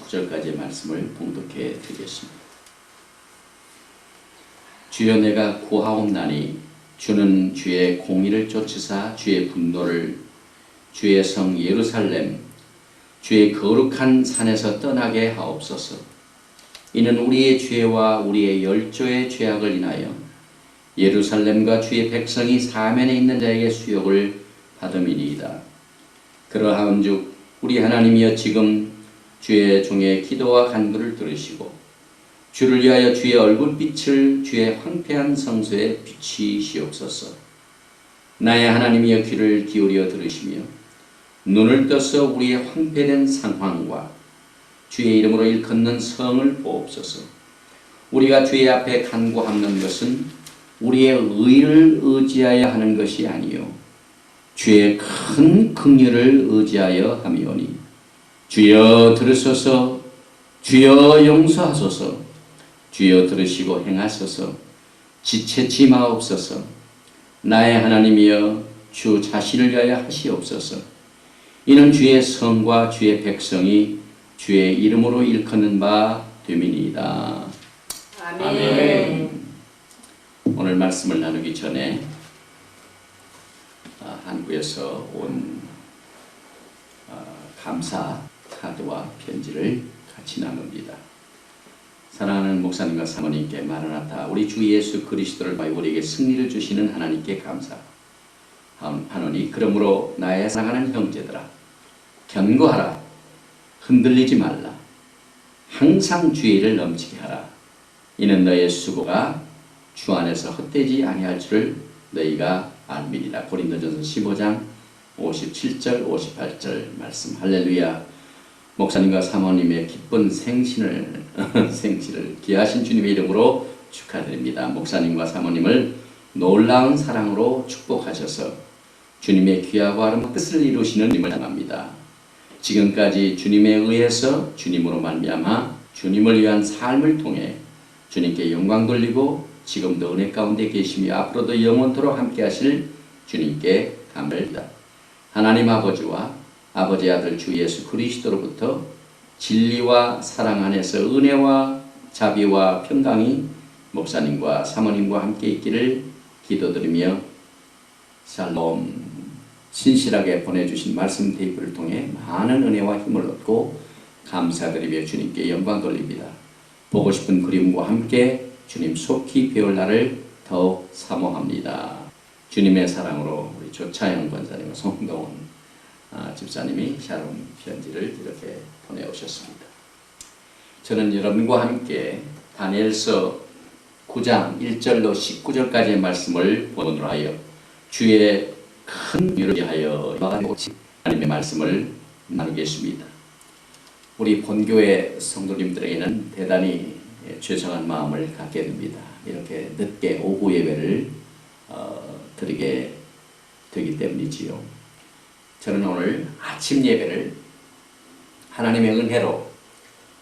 9절까지의 말씀을 봉독해 드리겠습니다. 주여 내가 구하옵나니 주는 주의 공의를 쫓으사 주의 분노를 주의 성 예루살렘 주의 거룩한 산에서 떠나게 하옵소서. 이는 우리의 죄와 우리의 열조의 죄악을 인하여 예루살렘과 주의 백성이 사면에 있는 자에게 수욕을 받음이니이다. 그러하온즉 우리 하나님이여 지금 주의 종의 기도와 간구를 들으시고 주를 위하여 주의 얼굴빛을 주의 황폐한 성소에 비치시옵소서. 나의 하나님이여 귀를 기울여 들으시며 눈을 떠서 우리의 황폐된 상황과 주의 이름으로 일컫는 성을 보옵소서. 우리가 주의 앞에 간구하는 것은 우리의 의를 의지하여 하는 것이 아니요 주의 큰 긍휼을 의지하여 함이오니 주여 들으소서. 주여 용서하소서. 주여 들으시고 행하소서. 지체치 마옵소서. 나의 하나님이여 주 자신을 위하여 하시옵소서. 이는 주의 성과 주의 백성이 주의 이름으로 일컫는 바 됨이니이다. 아멘. 오늘 말씀을 나누기 전에 한국에서 온 감사 카드와 편지를 같이 나눕니다. 사랑하는 목사님과 사모님께 마라나타 우리 주 예수 그리스도를 통하여 우리에게 승리를 주시는 하나님께 감사하노니 그러므로 나의 사랑하는 형제들아 견고하라. 흔들리지 말라. 항상 주의 일을 넘치게 하라. 이는 너의 수고가 주 안에서 헛되지 아니할 줄을 너희가 알미리라. 고린도전서 15장 57절 58절 말씀. 할렐루야. 목사님과 사모님의 기쁜 생신을 귀하신 주님의 이름으로 축하드립니다. 목사님과 사모님을 놀라운 사랑으로 축복하셔서 주님의 귀하고 아름다운 뜻을 이루시는 님을 당합니다. 지금까지 주님에 의해서 주님으로 말미암아 주님을 위한 삶을 통해 주님께 영광 돌리고 지금도 은혜 가운데 계시며 앞으로도 영원토록 함께 하실 주님께 감사드립니다. 하나님 아버지와 아버지의 아들 주 예수 그리스도로부터 진리와 사랑 안에서 은혜와 자비와 평강이 목사님과 사모님과 함께 있기를 기도드리며 샬롬. 신실하게 보내주신 말씀 테이프를 통해 많은 은혜와 힘을 얻고 감사드리며 주님께 영광 돌립니다. 보고 싶은 그림과 함께 주님 속히 배울 날을 더욱 사모합니다. 주님의 사랑으로 우리 조차영 권사님과 송동원 집사님이 샬롬 편지를 이렇게 보내오셨습니다. 저는 여러분과 함께 다니엘서 9장 1절로 19절까지의 말씀을 본으로 하여 주의 큰 위를 위하여 하나님의 말씀을 나누겠습니다. 우리 본교회 성도님들에게는 대단히 죄송한 마음을 갖게 됩니다. 이렇게 늦게 오후 예배를 드리게 되기 때문이지요. 저는 오늘 아침 예배를 하나님의 은혜로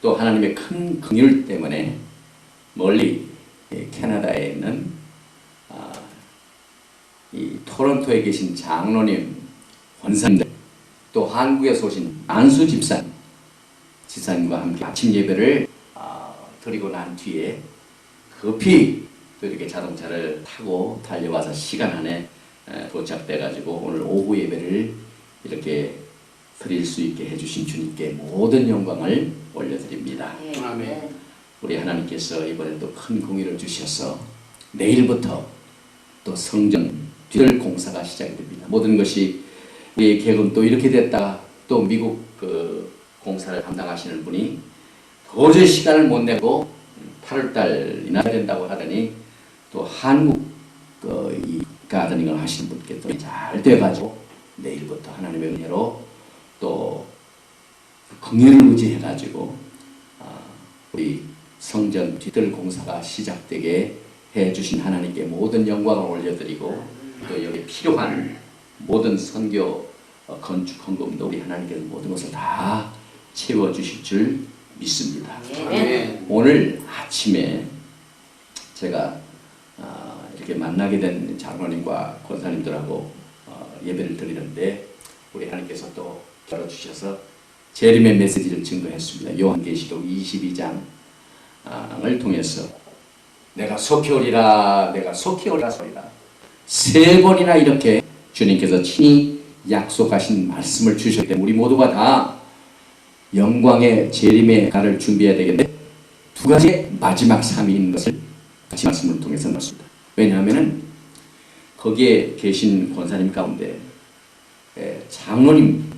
또 하나님의 큰 긍휼 때문에 멀리 캐나다에 있는 이 토론토에 계신 장로님, 권사님들, 또 한국에서 오신 안수 집사님과 함께 아침 예배를 드리고 난 뒤에 급히 또 이렇게 자동차를 타고 달려와서 시간 안에 도착돼가지고 오늘 오후 예배를 이렇게 드릴 수 있게 해주신 주님께 모든 영광을 올려드립니다. 아멘. 우리 하나님께서 이번에 또 큰 공의를 주셔서 내일부터 또 성전 뒤를 공사가 시작이 됩니다. 모든 것이 우리의 계획은 또 이렇게 됐다가 또 미국 그 공사를 담당하시는 분이 도저히 시간을 못 내고 8월달이나 된다고 하더니 또 한국 이 가드닝을 하시는 분께 또 잘 돼가지고 내일부터 하나님의 은혜로 또 긍휼을 의지해가지고 우리 성전 뒤뜰 공사가 시작되게 해주신 하나님께 모든 영광을 올려드리고 또 여기 필요한 모든 선교 건축 헌금도 우리 하나님께서 모든 것을 다 채워주실 줄 믿습니다. 네. 오늘 아침에 제가 이렇게 만나게 된 장로님과 권사님들하고 예배를 드리는데 우리 하나님께서 또 열어주셔서 재림의 메시지를 증거했습니다. 요한계시록 22장을 통해서 내가 속히 오리라, 내가 속히 오리라 소리라. 3번이나 이렇게 주님께서 친히 약속하신 말씀을 주셨기 때문에 우리 모두가 다 영광의 재림의 날을 준비해야 되겠는데, 2가지의 마지막 삶이 있는 것을 같이 말씀을 통해서 나눴습니다. 왜냐하면 거기에 계신 권사님 가운데 장로님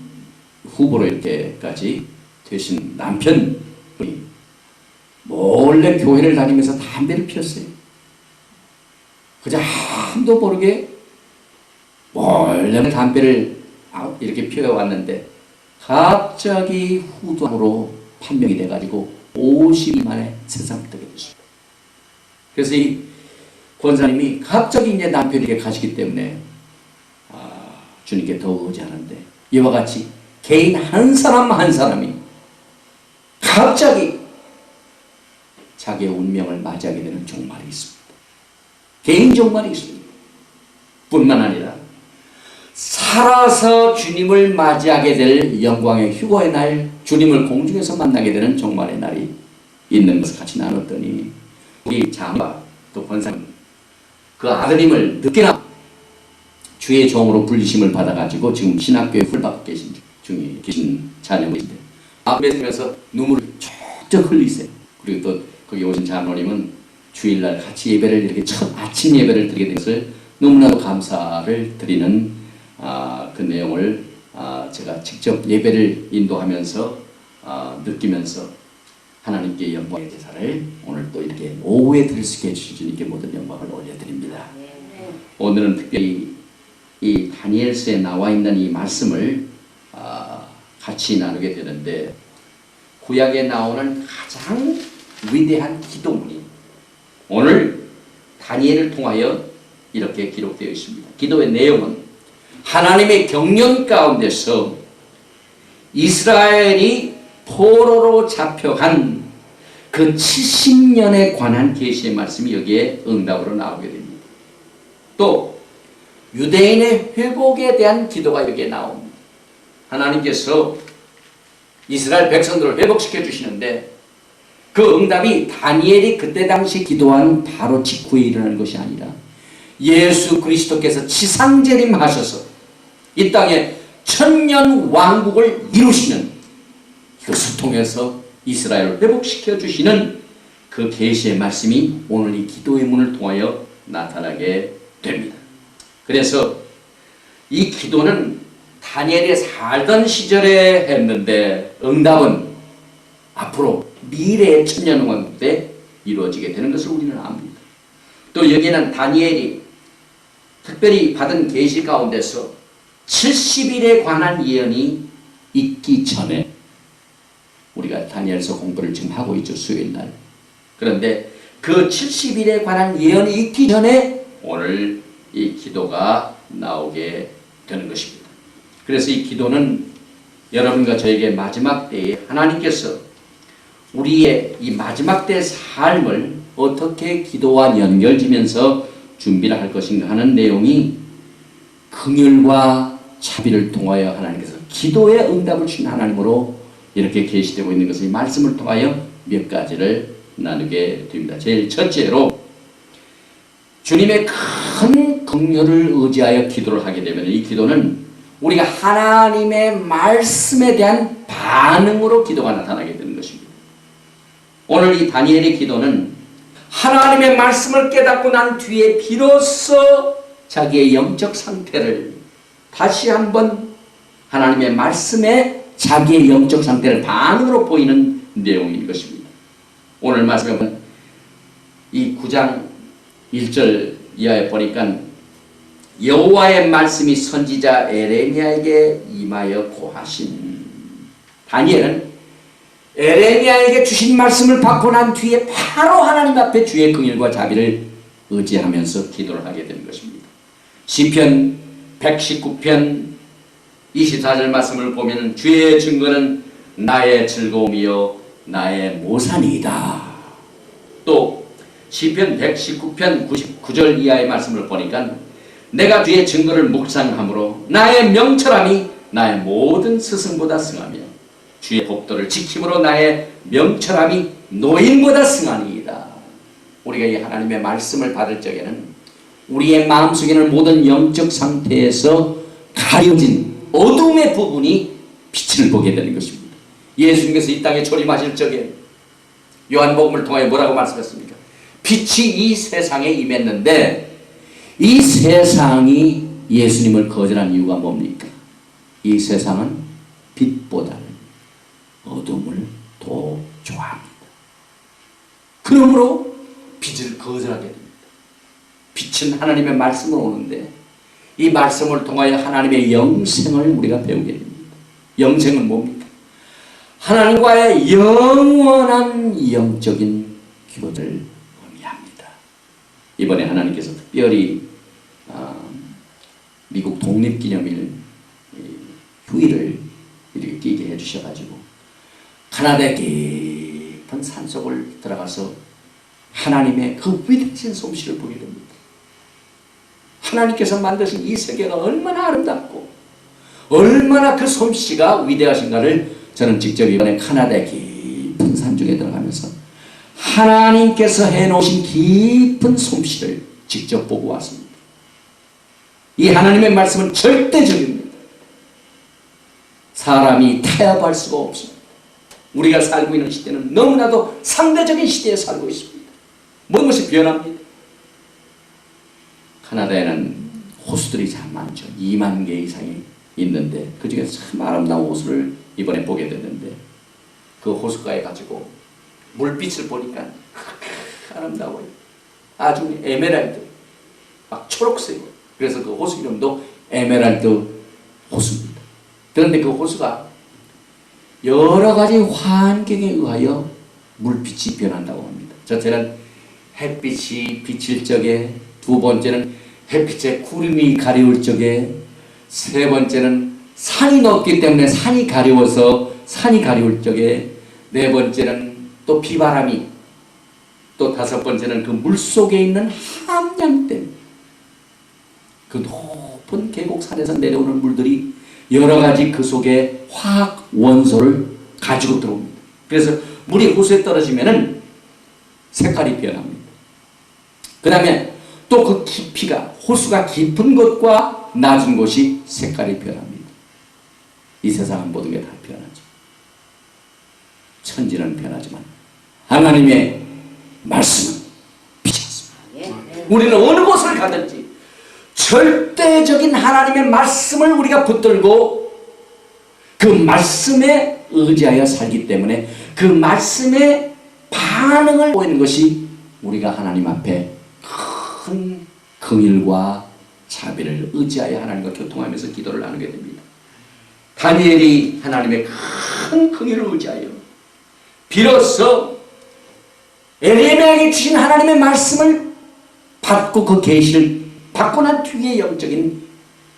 후보로 이렇게까지 되신 남편분이 몰래 교회를 다니면서 담배를 피웠어요. 그저 아무도 모르게 몰래 담배를 이렇게 피워왔는데 갑자기 후두암으로 판명이 돼가지고 50일 만에 세상을 떠게 됐습니다. 그래서 이 권사님이 갑자기 이제 남편에게 가시기 때문에 주님께 더 의지하는데, 이와 같이 개인 한 사람 한 사람이 갑자기 자기의 운명을 맞이하게 되는 종말이 있습니다. 개인 종말이 있습니다. 뿐만 아니라 살아서 주님을 맞이하게 될 영광의 휴거의 날, 주님을 공중에서 만나게 되는 종말의 날이 있는 것을 같이 나눴더니, 우리 장과 또 권사님 그 아드님을 늦게나 주의 종으로 불리심을 받아가지고 지금 신학교에 훌받고 계신 자녀분인데 앞에서 눈물을 쩍쩍 흘리세요. 그리고 또 거기 오신 장로님은 주일날 같이 예배를 이렇게 첫 아침 예배를 드리게 된 것을 너무나도 감사를 드리는 그 내용을 제가 직접 예배를 인도하면서 느끼면서 하나님께 영광의 제사를 오늘 또 이렇게 오후에 드릴 수 있게 해주신 주님께 모든 영광을 올려드립니다. 오늘은 특별히 이 다니엘서에 나와 있는 이 말씀을 같이 나누게 되는데, 구약에 나오는 가장 위대한 기도문이 오늘 다니엘을 통하여 이렇게 기록되어 있습니다. 기도의 내용은 하나님의 경륜 가운데서 이스라엘이 포로로 잡혀간 그 70년에 관한 계시의 말씀이 여기에 응답으로 나오게 됩니다. 또 유대인의 회복에 대한 기도가 여기에 나옵니다. 하나님께서 이스라엘 백성들을 회복시켜 주시는데 그 응답이 다니엘이 그때 당시 기도한 바로 직후에 일어나는 것이 아니라 예수 그리스도께서 지상재림하셔서 이 땅에 천년 왕국을 이루시는 이것을 통해서 이스라엘을 회복시켜 주시는 그 계시의 말씀이 오늘 이 기도의 문을 통하여 나타나게 됩니다. 그래서 이 기도는 다니엘이 살던 시절에 했는데 응답은 앞으로 미래의 천년 왕국 때 이루어지게 되는 것을 우리는 압니다. 또 여기는 다니엘이 특별히 받은 계시 가운데서 70일에 관한 예언이 있기 전에, 우리가 다니엘서 공부를 지금 하고 있죠, 수요일날. 그런데 그 70일에 관한 예언이 있기 전에 오늘 이 기도가 나오게 되는 것입니다. 그래서 이 기도는 여러분과 저에게 마지막 때에 하나님께서 우리의 이 마지막 때의 삶을 어떻게 기도와 연결지면서 준비를 할 것인가 하는 내용이 긍휼과 자비를 통하여 하나님께서 기도의 응답을 주신 하나님으로 이렇게 계시되고 있는 것을 이 말씀을 통하여 몇 가지를 나누게 됩니다. 제일 첫째로 주님의 큰 긍휼을 의지하여 기도를 하게 되면 이 기도는 우리가 하나님의 말씀에 대한 반응으로 기도가 나타나게 되는 것입니다. 오늘 이 다니엘의 기도는 하나님의 말씀을 깨닫고 난 뒤에 비로소 자기의 영적 상태를 다시 한번 하나님의 말씀에 자기의 영적 상태를 반응으로 보이는 내용인 것입니다. 오늘 말씀은 이 9장 1절 이하에 보니까 여호와의 말씀이 선지자 에레미야에게 임하여 고하신, 다니엘은 에레미야에게 주신 말씀을 받고 난 뒤에 바로 하나님 앞에 주의 긍휼과 자비를 의지하면서 기도를 하게 되는 것입니다. 시편 119편 24절 말씀을 보면 주의 증거는 나의 즐거움이요 나의 모산이다. 또 시편 119편 99절 이하의 말씀을 보니까 내가 주의 증거를 묵상함으로 나의 명철함이 나의 모든 스승보다 승하며 주의 법도를 지킴으로 나의 명철함이 노인보다 승하니이다. 우리가 이 하나님의 말씀을 받을 적에는 우리의 마음속에 있는 모든 영적 상태에서 가려진 어둠의 부분이 빛을 보게 되는 것입니다. 예수님께서 이 땅에 초림하실 적에 요한복음을 통하여 뭐라고 말씀했습니까? 빛이 이 세상에 임했는데 이 세상이 예수님을 거절한 이유가 뭡니까? 이 세상은 빛보다는 어둠을 더 좋아합니다. 그러므로 빛을 거절하게 됩니다. 빛은 하나님의 말씀으로 오는데 이 말씀을 통하여 하나님의 영생을 우리가 배우게 됩니다. 영생은 뭡니까? 하나님과의 영원한 영적인 교제를 의미합니다. 이번에 하나님께서 특별히 미국 독립기념일 휴일을 이렇게 끼게 해주셔가지고 카나다의 깊은 산속을 들어가서 하나님의 그 위대하신 솜씨를 보게 됩니다. 하나님께서 만드신 이 세계가 얼마나 아름답고 얼마나 그 솜씨가 위대하신가를 저는 직접 이번에 카나다의 깊은 산중에 들어가면서 하나님께서 해놓으신 깊은 솜씨를 직접 보고 왔습니다. 이 하나님의 말씀은 절대적입니다. 사람이 타협할 수가 없습니다. 우리가 살고 있는 시대는 너무나도 상대적인 시대에 살고 있습니다. 모든 것이 변합니다. 카나다에는 호수들이 참 많죠. 2만 개 이상이 있는데 그 중에 참 아름다운 호수를 이번에 보게 됐는데 그 호수가에 가지고 물빛을 보니까 아름다워요. 아주 에메랄드, 막 초록색이에요. 그래서 그 호수 이름도 에메랄드 호수입니다. 그런데 그 호수가 여러 가지 환경에 의하여 물빛이 변한다고 합니다. 첫째는 햇빛이 비칠 적에, 두 번째는 햇빛에 구름이 가려울 적에, 세 번째는 산이 높기 때문에 산이 가려워서 산이 가려울 적에, 네 번째는 또 비바람이, 또 다섯 번째는 그 물속에 있는 함량 때문에 그 높은 계곡산에서 내려오는 물들이 여러 가지 그 속에 화학 원소를 가지고 들어옵니다. 그래서 물이 호수에 떨어지면은 색깔이 변합니다. 그 다음에 또 그 깊이가, 호수가 깊은 곳과 낮은 곳이 색깔이 변합니다. 이 세상은 모든 게 다 변하죠. 천지는 변하지만 하나님의 말씀은 빛이 않습니다. 우리는 어느 곳을 가든지 절대적인 하나님의 말씀을 우리가 붙들고 그 말씀에 의지하여 살기 때문에 그 말씀의 반응을 보이는 것이 우리가 하나님 앞에 큰 긍휼과 자비를 의지하여 하나님과 교통하면서 기도를 나누게 됩니다. 다니엘이 하나님의 큰 긍휼을 의지하여 비로소 에레미야에게 주신 하나님의 말씀을 받고 그 계시를 받고 난 뒤에 영적인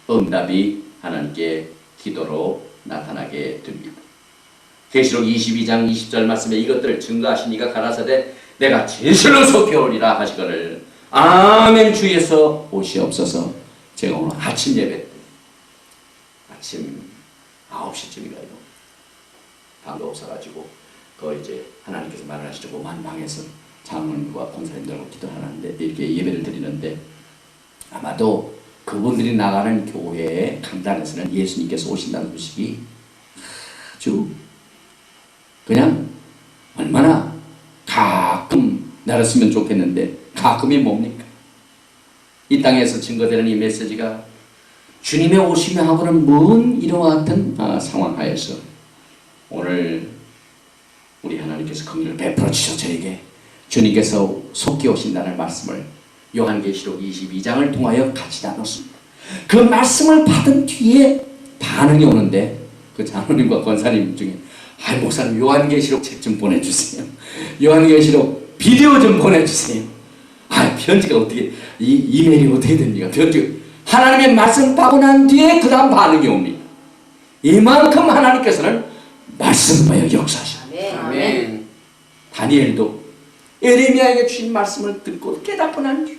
응답이 하나님께 기도로 나타나게 됩니다. 계시록 22장 20절 말씀에 이것들을 증거하신 이가 가라사대 내가 진실로 속해오리라 하시거늘 아멘. 주에서 오시옵소서. 제가 오늘 아침 예배 때 아침 9시쯤인가요? 방도 없어가지고 이제 하나님께서 말하시죠. 오만 방에서 장로님과 권사님들하고 기도하는데 이렇게 예배를 드리는데 아마도 그분들이 나가는 교회의 강단에서는 예수님께서 오신다는 소식이 아주 그냥 얼마나 가끔 날았으면 좋겠는데 가끔이 뭡니까? 이 땅에서 증거되는 이 메시지가 주님의 오심에 하고는 먼 이와 같은 상황 하에서 오늘 우리 하나님께서 긍휼을 베풀어 주셔서 저에게 주님께서 속히 오신다는 말씀을 요한계시록 22장을 통하여 같이 나눴습니다. 그 말씀을 받은 뒤에 반응이 오는데 그 장로님과 권사님 중에 목사님 요한계시록 책 좀 보내주세요. 요한계시록 비디오 좀 보내주세요. 편지가 어떻게 이메일이 어떻게 됩니까? 편지 하나님의 말씀 받고 난 뒤에 그 다음 반응이 옵니다. 이만큼 하나님께서는 말씀하여 역사하십니다. 아멘. 다니엘도 에레미야에게 주신 말씀을 듣고 깨닫고 난 뒤에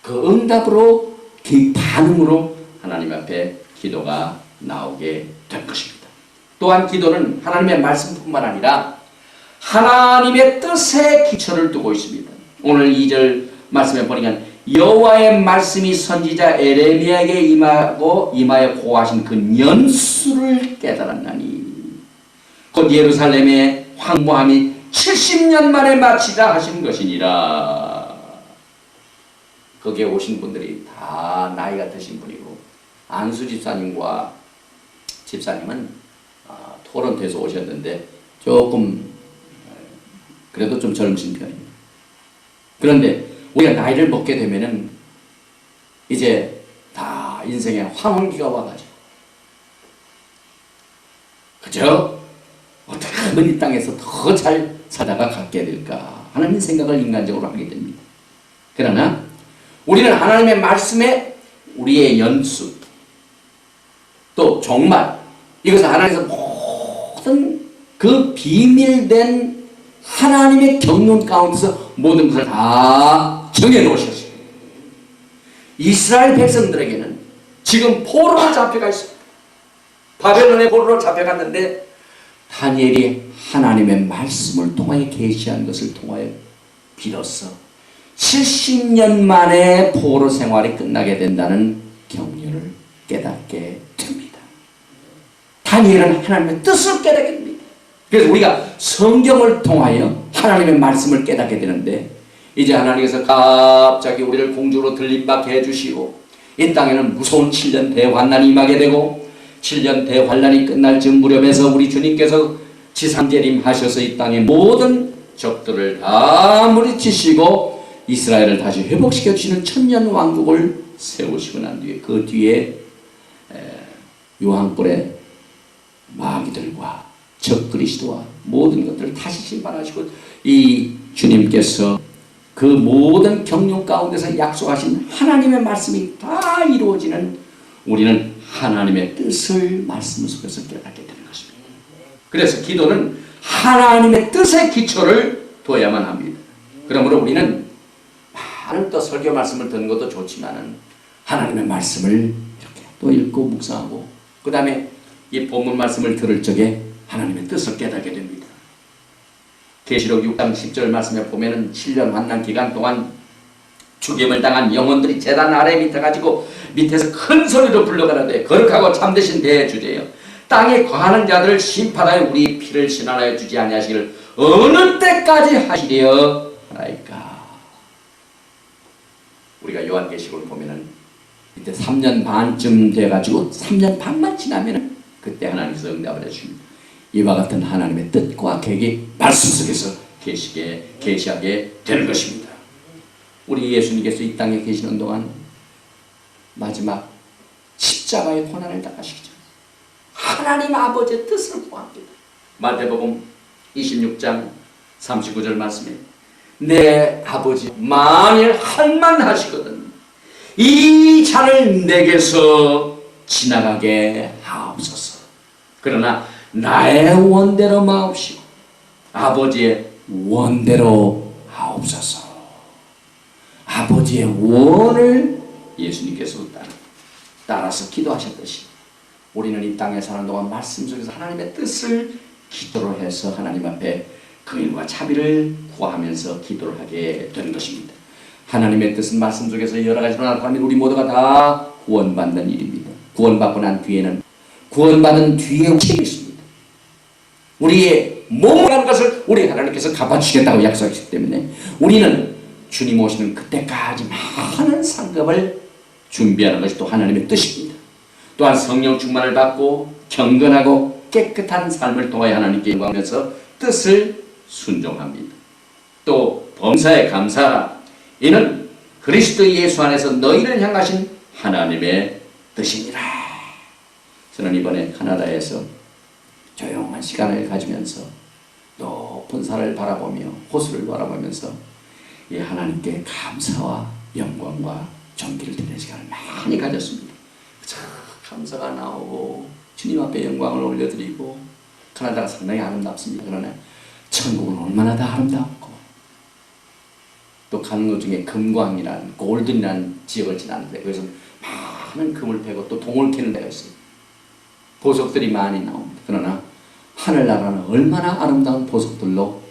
그 응답으로 그 반응으로 하나님 앞에 기도가 나오게 된 것입니다. 또한 기도는 하나님의 말씀뿐만 아니라 하나님의 뜻에 기초를 두고 있습니다. 오늘 2절 말씀에 보니까 여호와의 말씀이 선지자 에레미야에게 임하여 고하신 그 연수를 깨달았나니 곧 예루살렘의 황무함이 70년 만에 마치다 하신 것이니라. 거기에 오신 분들이 다 나이가 드신 분이고 안수 집사님과 집사님은 토론토에서 오셨는데 조금 그래도 좀 젊으신 편입니다. 그런데 우리가 나이를 먹게 되면은 이제 다 인생에 황혼기가 와가지고 그저 어떻게 하면 이 땅에서 더 잘 살다가 갖게 될까 하는 생각을 인간적으로 하게 됩니다. 그러나 우리는 하나님의 말씀에 우리의 연수 또 종말 이것은 하나님께서 모든 그 비밀된 하나님의 경륜 가운데서 모든 것을 다 정해놓으셨습니다. 이스라엘 백성들에게는 지금 포로로 잡혀가 있습니다. 바벨론의 포로로 잡혀갔는데 다니엘이 하나님의 말씀을 통하여 계시한 것을 통하여 비로소 70년 만에 포로 생활이 끝나게 된다는 경륜을 깨닫게 됩니다. 다니엘은 하나님의 뜻을 깨닫게 됩니다. 그래서 우리가 성경을 통하여 하나님의 말씀을 깨닫게 되는데 이제 하나님께서 갑자기 우리를 공주로 들림받게 해주시고 이 땅에는 무서운 7년 대환난이 임하게 되고 7년 대환난이 끝날 즈음 무렵에서 우리 주님께서 지상재림하셔서 이 땅의 모든 적들을 다 물리치시고 이스라엘을 다시 회복시켜 주시는 천년 왕국을 세우시고 난 뒤에 그 뒤에 요한불의 마귀들과 적그리스도와 모든 것들을 다시 심판하시고 이 주님께서 그 모든 경륜 가운데서 약속하신 하나님의 말씀이 다 이루어지는 우리는 하나님의 뜻을 말씀 속에서 깨닫게 되는 것입니다. 그래서 기도는 하나님의 뜻의 기초를 둬야만 합니다. 그러므로 우리는 많은 또 설교 말씀을 듣는 것도 좋지만은 하나님의 말씀을 이렇게 또 읽고 묵상하고 그 다음에 이 본문 말씀을 들을 적에 하나님의 뜻을 깨닫게 됩니다. 계시록 6장 10절 말씀에 보면은 7년 환난 기간 동안 죽임을 당한 영혼들이 제단 아래 밑에 가지고 밑에서 큰 소리로 불러가라되 거룩하고 참되신 대주제여 땅에 거하는 자들을 심판하여 우리 피를 신원하여 주지 아니하시기를 어느 때까지 하시리여 하나이까. 우리가 요한계시록을 보면은 이때 3년 반쯤 돼가지고 3년 반만 지나면은 그때 하나님께서 응답을 해주십니다. 이와 같은 하나님의 뜻과 계획이 말씀 속에서 계시하게 되는 것입니다. 우리 예수님께서 이 땅에 계시는 동안 마지막 십자가의 고난을 당하시기 전 하나님 아버지의 뜻을 구합니다. 마태복음 26장 39절 말씀에 내 아버지 만일 할만하시거든 이 잔을 내게서 지나가게 하옵소서. 그러나 나의 원대로 마옵시고 아버지의 원대로 하옵소서. 아버지의 원을 예수님께서 따라서 기도하셨듯이 우리는 이 땅에 사는 동안 말씀 속에서 하나님의 뜻을 기도로 해서 하나님 앞에 긍휼과 자비를 구하면서 기도를 하게 되는 것입니다. 하나님의 뜻은 말씀 속에서 여러 가지로 나타나면 우리 모두가 다 구원받는 일입니다. 구원받고 난 뒤에는 구원받은 뒤에 책이 있습니다. 우리의 몸이라는 것을 우리 하나님께서 갚아주시겠다고 약속하셨기 때문에 우리는 주님 오시는 그때까지 많은 상급을 준비하는 것이 또 하나님의 뜻입니다. 또한 성령 충만을 받고 경건하고 깨끗한 삶을 통하여 하나님께 영광하면서 뜻을 순종합니다. 또 범사에 감사하라. 이는 그리스도 예수 안에서 너희를 향하신 하나님의 뜻이니라. 저는 이번에 카나다에서 조용한 시간을 가지면서 높은 산을 바라보며 호수를 바라보면서 이 하나님께 감사와 영광과 존귀를 드리는 시간을 많이 가졌습니다. 감사가 나오고 주님 앞에 영광을 올려드리고 카나다가 상당히 아름답습니다. 그러나 천국은 얼마나 더 아름답고 또 가는 것 중에 금광이라는 골든이라는 지역을 지나는데 거기서 많은 금을 패고 또 동을 캐는 데가 있어요. 보석들이 많이 나옵니다. 그러나 하늘나라는 얼마나 아름다운 보석들로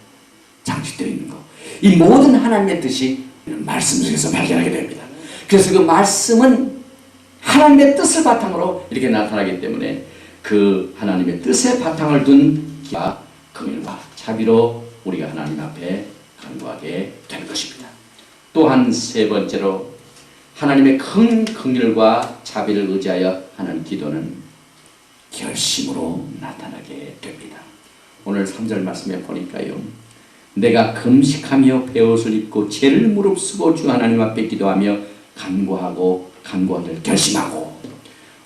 장식되어 있는 거. 이 모든 하나님의 뜻이 말씀 속에서 발견하게 됩니다. 그래서 그 말씀은 하나님의 뜻을 바탕으로 이렇게 나타나기 때문에 그 하나님의 뜻의 바탕을 둔 기와 긍휼과 자비로 우리가 하나님 앞에 간구하게 되는 것입니다. 또한 세 번째로 하나님의 큰 긍휼과 자비를 의지하여 하는 기도는 결심으로 나타나게 됩니다. 오늘 3절 말씀에 보니까요. 내가 금식하며 베옷을 입고 죄를 무릅쓰고 주 하나님 앞에 기도하며 간구하기를 결심하고,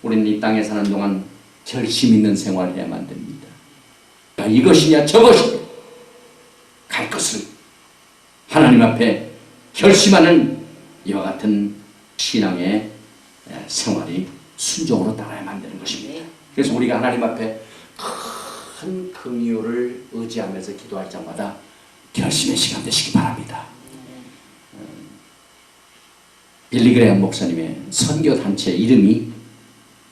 우리는 이 땅에 사는 동안 결심 있는 생활을 해야만 됩니다. 이것이냐 저것이냐 갈 것을 하나님 앞에 결심하는 이와 같은 신앙의 생활이 순종으로 따라야만 되는 것입니다. 그래서 우리가 하나님 앞에 큰 긍휼을 의지하면서 기도할 때마다 결심의 시간 되시기 바랍니다. 빌리 그레이엄 목사님의 선교단체 이름이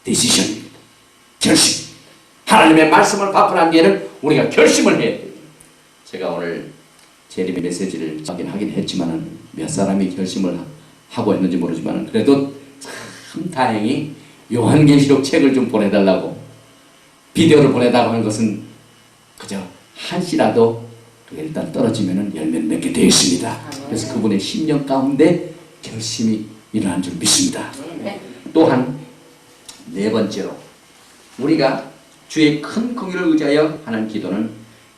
디시션입니다. 결심. 하나님의 말씀을 받고 난 뒤에는 우리가 결심을 해야 돼요. 제가 오늘 재림의 메시지를 하긴 했지만 몇 사람이 결심을 하고 했는지 모르지만 그래도 참 다행히 요한계시록 책을 좀 보내달라고, 비디오를 보내달라고 하는 것은 그저 한시라도 일단 떨어지면 열매를 맺게 되어 있습니다. 그래서 그분의 심령 가운데 결심이 일어난 줄 믿습니다. 또한 네 번째로 우리가 주의 큰 긍휼을 의지하여 하는 기도는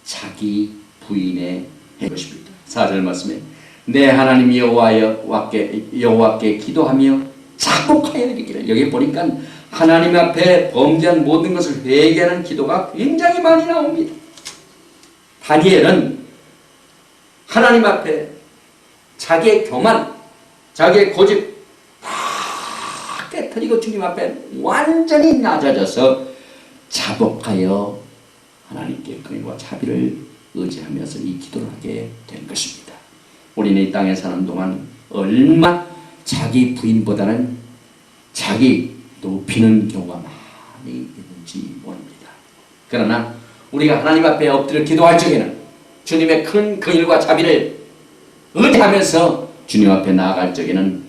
자기 부인의 것입니다. 4절 말씀에 내 하나님 여호와께 기도하며 자복하여 이르기를. 여기 보니까 하나님 앞에 범죄한 모든 것을 회개하는 기도가 굉장히 많이 나옵니다. 다니엘은 하나님 앞에 자기의 교만, 자기의 고집 다 깨뜨리고 주님 앞에 완전히 낮아져서 자복하여 하나님께 긍휼과 자비를 의지하면서 이 기도를 하게 된 것입니다. 우리는 이 땅에 사는 동안 얼마 자기 부인보다는 자기 높이는 경우가 많이 있는지 모릅니다. 그러나 우리가 하나님 앞에 엎드려 기도할 적에는 주님의 큰 긍휼과 자비를 의지하면서 주님 앞에 나아갈 적에는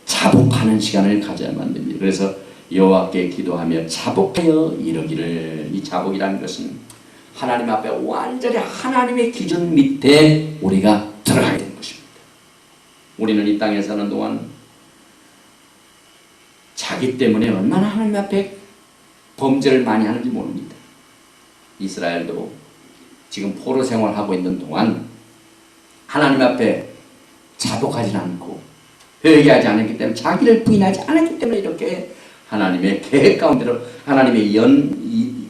자복하는 시간을 가져야만 됩니다. 그래서 여호와께 기도하며 자복하여 이르기를. 이 자복이라는 것은 하나님 앞에 완전히 하나님의 기준 밑에 우리가 들어가게 되는 것입니다. 우리는 이 땅에 사는 동안 자기 때문에 얼마나 하나님 앞에 범죄를 많이 하는지 모릅니다. 이스라엘도 지금 포로 생활하고 있는 동안 하나님 앞에 자복하지 않고 회개하지 않았기 때문에, 자기를 부인하지 않았기 때문에 이렇게 하나님의 계획 가운데로 하나님의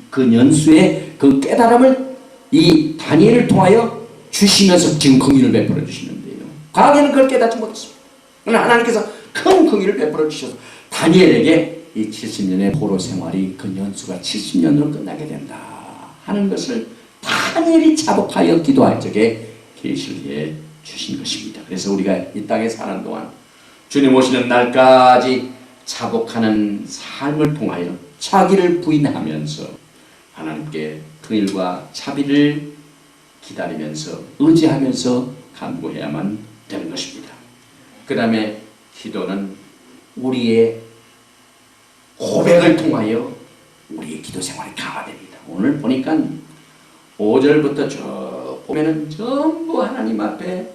그 연수의 그 깨달음을 이 다니엘을 통하여 주시면서 지금 긍휼을 베풀어 주시는데요. 과거에는 그걸 깨닫지 못했습니다. 그러나 하나님께서 큰 긍휼을 베풀어 주셔서 다니엘에게 이 70년의 포로 생활이 그 연수가 70년으로 끝나게 된다 하는 것을 다니엘이 자복하여 기도할 적에 계시를 해 주신 것입니다. 그래서 우리가 이 땅에 사는 동안 주님 오시는 날까지 자복하는 삶을 통하여 자기를 부인하면서 하나님께 긍휼과 자비를 기다리면서 의지하면서 간구해야만 되는 것입니다. 그 다음에 기도는 우리의 고백을 통하여 우리의 기도 생활이 강화됩니다. 오늘 보니까 5절부터 쭉 보면은 전부 하나님 앞에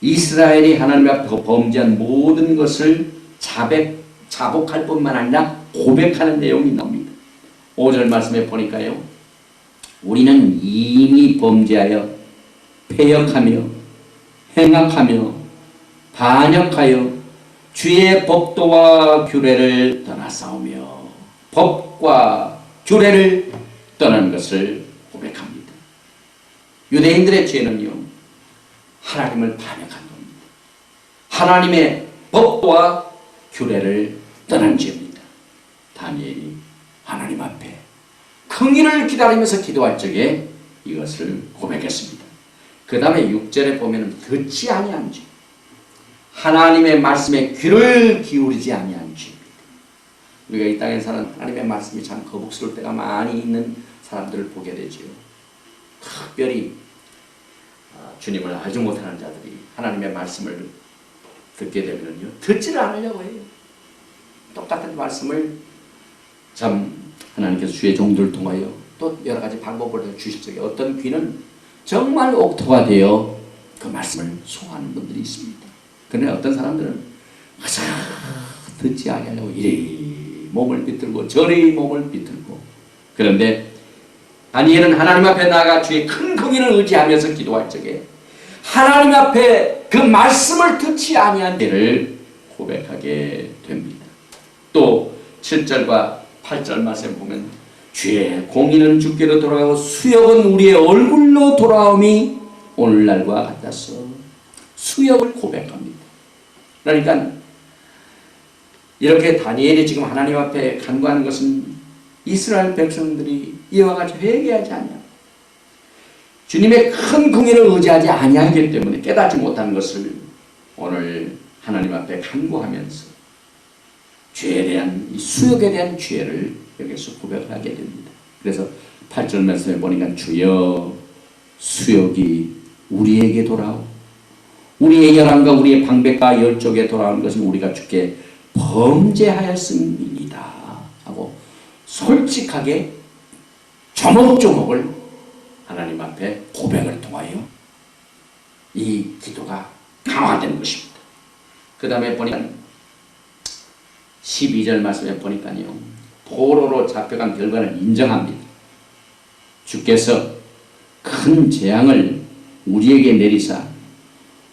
이스라엘이 하나님 앞에 범죄한 모든 것을 자복할 뿐만 아니라 고백하는 내용이 나옵니다. 5절 말씀에 보니까요, 우리는 이미 범죄하여 패역하며 행악하며 반역하여 주의 법도와 규례를 떠나싸우며 법과 규례를 떠난 것을 고백합니다. 유대인들의 죄는요, 하나님을 반역한 겁니다. 하나님의 법도와 규례를 떠난 죄입니다. 다니엘이 하나님 앞에 긍휼을 기다리면서 기도할 적에 이것을 고백했습니다. 그 다음에 6절에 보면 듣지 아니한 죄, 하나님의 말씀에 귀를 기울이지 아니한 죄입니다. 우리가 이 땅에 사는 하나님의 말씀이 참 거북스러울 때가 많이 있는 사람들을 보게 되지요. 특별히 주님을 알지 못하는 자들이 하나님의 말씀을 듣게 되면요, 듣지를 않으려고 해요. 똑같은 말씀을 참 하나님께서 주의 종들을 통하여 또 여러 가지 방법을 주실 적에 어떤 귀는 정말 옥토가 되어 그 말씀을 소화하는 분들이 있습니다. 그러나 어떤 사람들은 듣지 아니하려고 이리 몸을 비틀고 저리 몸을 비틀고, 그런데 다니엘은 하나님 앞에 나아가 주의 큰 긍휼을 의지하면서 기도할 적에 하나님 앞에 그 말씀을 듣지 아니한 죄를 고백하게 됩니다. 또 7절과 8절 말씀 보면 주의 공의는 주께로 돌아가고 수욕은 우리의 얼굴로 돌아옴이 오늘날과 같았어. 수욕을 고백합니다. 그러니까 이렇게 다니엘이 지금 하나님 앞에 간구하는 것은 이스라엘 백성들이 이와 같이 회개하지 아니하고 주님의 큰 긍휼을 의지하지 아니하기 때문에 깨닫지 못한 것을 오늘 하나님 앞에 간구하면서 죄에 대한, 이 수욕에 대한 죄를 여기서 고백하게 됩니다. 그래서 8절 말씀에 보니까 주여 수욕이 우리에게 돌아오, 우리의 열함과 우리의 방백과 열족에 돌아오는 것은 우리가 주께 범죄하였음이니이다 하고 솔직하게 조목조목을 하나님 앞에 고백을 통하여 이 기도가 강화된 것입니다. 그 다음에 보니까 12절 말씀에 보니까요, 포로로 잡혀간 결과를 인정합니다. 주께서 큰 재앙을 우리에게 내리사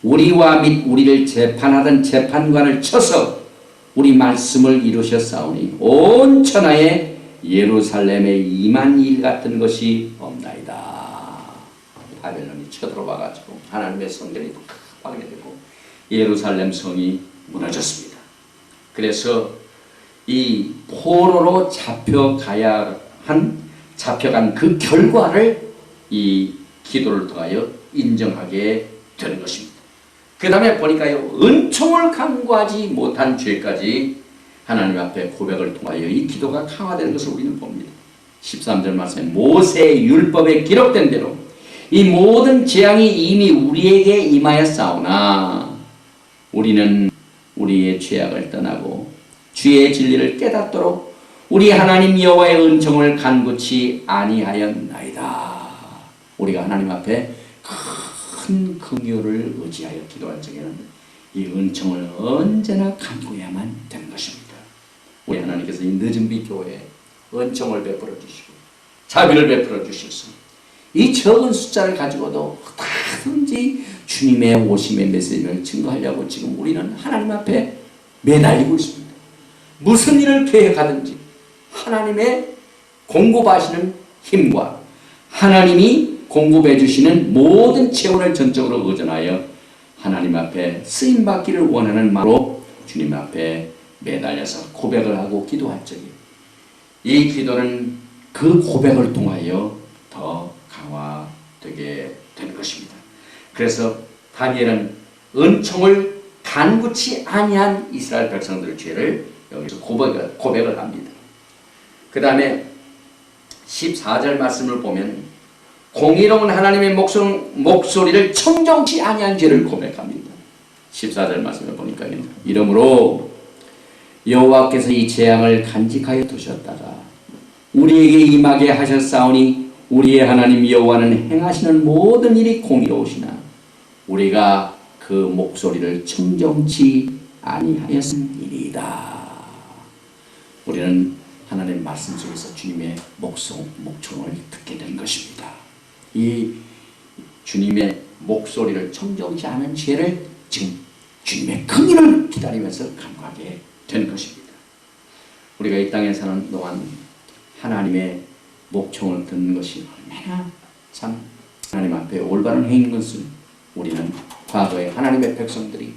우리와 및 우리를 재판하던 재판관을 쳐서 우리 말씀을 이루셨사오니 온 천하에 예루살렘에 임한 일 같은 것이 없나이다. 바벨론이 쳐들어와가지고 하나님의 성전이 파괴되고 예루살렘 성이 무너졌습니다. 그래서 이 포로로 잡혀간 그 결과를 이 기도를 통하여 인정하게 되는 것입니다. 그 다음에 보니까요, 은총을 간구하지 못한 죄까지 하나님 앞에 고백을 통하여 이 기도가 강화되는 것을 우리는 봅니다. 13절 말씀에 모세의 율법에 기록된 대로 이 모든 재앙이 이미 우리에게 임하였사오나 우리는 우리의 죄악을 떠나고 주의 진리를 깨닫도록 우리 하나님 여호와의 은총을 간구치 아니하였나이다. 우리가 하나님 앞에 큰 긍휼을 의지하여 기도할 적에는 이 은총을 언제나 간구해야만 되는 것입니다. 우리 하나님께서 이 늦은 비 교회에 은총을 베풀어 주시고 자비를 베풀어 주셔서 이 적은 숫자를 가지고도 다든지 주님의 오심의 메시지를 증거하려고 지금 우리는 하나님 앞에 매달리고 있습니다. 무슨 일을 계획하든지 하나님의 공급하시는 힘과 하나님이 공급해 주시는 모든 재원을 전적으로 의존하여 하나님 앞에 쓰임받기를 원하는 마음으로 주님 앞에 매달려서 고백을 하고 기도할 적에 이 기도는 그 고백을 통하여 더 강화되게 되는 것입니다. 그래서 다니엘은 은총을 간구치 아니한 이스라엘 백성들의 죄를 여기서 고백을 합니다. 그 다음에 14절 말씀을 보면 공의로운 하나님의 목소리를 청정치 아니한 죄를 고백합니다. 14절 말씀을 보니까 이러므로 여호와께서 이 재앙을 간직하여 두셨다가 우리에게 임하게 하셨사오니 우리의 하나님 여호와는 행하시는 모든 일이 공의로우시나 우리가 그 목소리를 청정치 아니하였음이니이다. 우리는 하나님 말씀 속에서 주님의 목청을 듣게 된 것입니다. 이 주님의 목소리를 청정치 않은 죄를 지금 주님의 긍휼을 기다리면서 간구하게 된 것입니다. 우리가 이 땅에 사는 동안 하나님의 목청을 듣는 것이 얼마나 참 하나님 앞에 올바른 행인 것을 우리는 과거에 하나님의 백성들이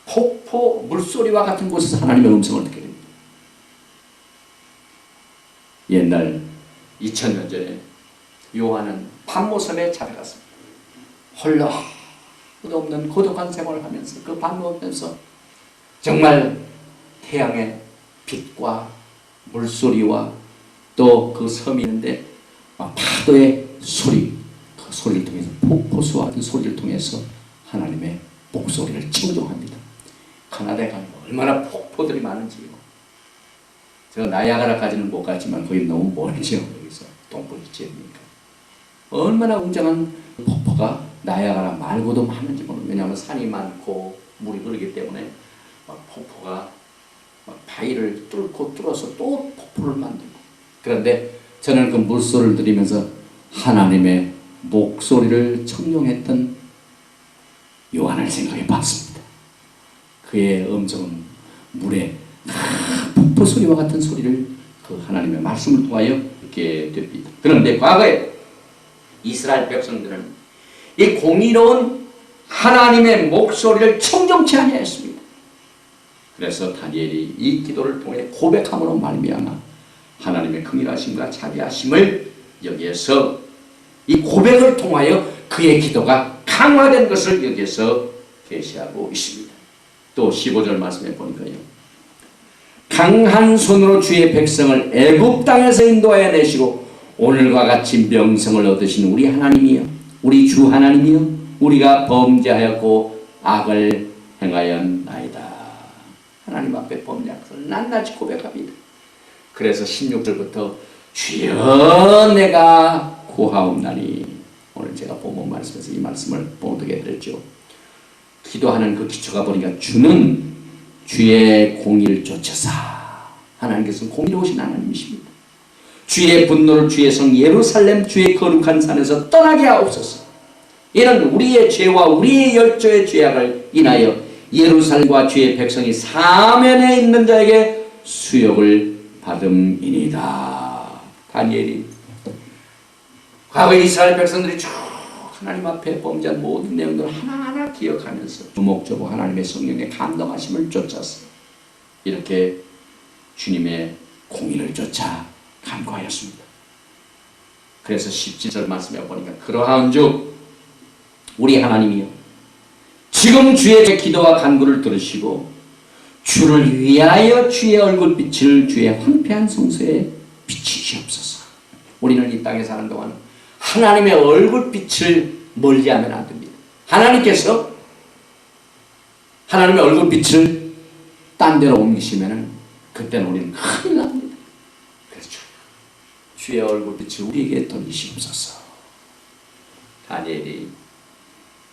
폭포 물소리와 같은 곳에서 하나님의 음성을 듣게 됩니다. 옛날 2000년 전에 요한은 판모섬에 잡혀갔습니다. 홀로 아무도 없는 고독한 생활을 하면서 그 밤새면서 정말 태양의 빛과 물소리와 또 그 섬이 있는데 파도의 소리, 그 소리를 통해서 폭포수와 같은 소리를 통해서 하나님의 목소리를 청종합니다. 캐나다에 가면 얼마나 폭포들이 많은지요. 저 나야가라까지는 못 갔지만 거기 너무 멀죠. 여기서 동부지역이니까 얼마나 웅장한 폭포가 나야가라 말고도 많은지 모르는. 왜냐하면 산이 많고 물이 흐르기 때문에 막 폭포가 막 바위를 뚫어서 또 폭포를 만들고. 그런데 저는 그 물소리를 들으면서 하나님의 목소리를 청종했던 요한을 생각해 봤습니다. 그의 음성은 물에 폭포 소리와 같은 소리를 그 하나님의 말씀을 통하여 듣게 됩니다. 그런데 과거에 이스라엘 백성들은 이 공의로운 하나님의 목소리를 청정치 아니했습니다. 그래서 다니엘이 이 기도를 통해 고백함으로 말미암아 하나님의 긍휼하심과 자비하심을 여기에서 이 고백을 통하여 그의 기도가 강화된 것을 여기에서 계시하고 있습니다. 또 15절 말씀에 보니까요. 강한 손으로 주의 백성을 애굽 땅에서 인도하여 내시고 오늘과 같이 명성을 얻으신 우리 하나님이여, 우리 주 하나님이여, 우리가 범죄하였고 악을 행하였나이다. 하나님 앞에 범죄한 것을 낱낱이 고백합니다. 그래서 16절부터 주여 내가 구하옵나니, 오늘 제가 본문 말씀에서 이 말씀을 봉독해 드렸죠. 기도하는 그 기초가 보니까 주는 주의 공의를 쫓으사, 하나님께서는 공의로우신 하나님이십니다. 주의 분노를 주의 성 예루살렘 주의 거룩한 산에서 떠나게 하옵소서. 이는 우리의 죄와 우리의 열조의 죄악을 인하여 예루살렘과 주의 백성이 사면에 있는 자에게 수욕을 받음이니이다. 다니엘이 과거 이스라엘 백성들이 쭉 하나님 앞에 범죄한 모든 내용들을 하나하나 기억하면서 주목적으로 하나님의 성령의 감동하심을 쫓아서 이렇게 주님의 공의를 쫓아 간구하였습니다. 그래서 17절 말씀에 보니까 그러한즉 우리 하나님이여, 지금 주의 기도와 간구를 들으시고 주를 위하여 주의 얼굴빛을 주의 황폐한 성소에 비치시옵소서. 우리는 이 땅에 사는 동안 하나님의 얼굴빛을 멀리하면 안 됩니다. 하나님께서 하나님의 얼굴빛을 딴 데로 옮기시면 그때는 우리는 큰일 납니다. 그래서 주의 얼굴빛을 우리에게 돌리시옵소서. 다니엘이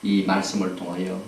이 말씀을 통하여